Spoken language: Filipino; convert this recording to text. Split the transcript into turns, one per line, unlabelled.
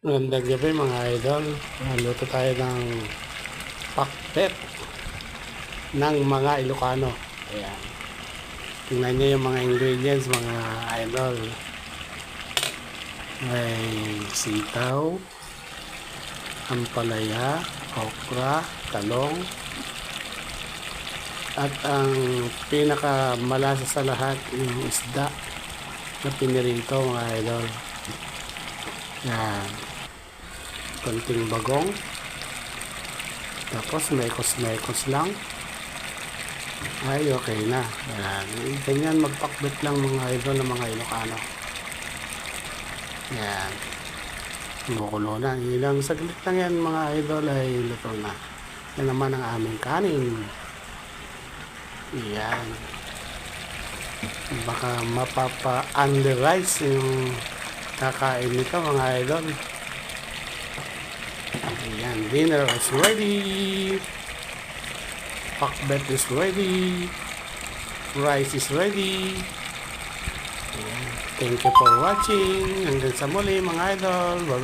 Magandang gabi mga idol. Luto tayo ng pakbet ng mga Ilocano. Ayan. Tingnan nyo yung mga ingredients mga idol. May sitaw, ampalaya, okra, talong, at ang pinakamalasa sa lahat yung isda na pinirito mga idol. Yan. Konting bagong. Tapos mekos lang. Ay, okay na. Yan. Ganyan magpakbet lang mga idol ng mga Ilocano. Yan. Kumukulo na. Ilang saglit lang yan mga idol ay luto na. Yan naman ang aming kanin. Yan. Baka mapapa-underrice yung kakain nito mga idol. Ayan, dinner is ready. Pakbet is ready. Rice is ready. Ayan. Thank you for watching. Hanggang sa muli mga idol. Bye.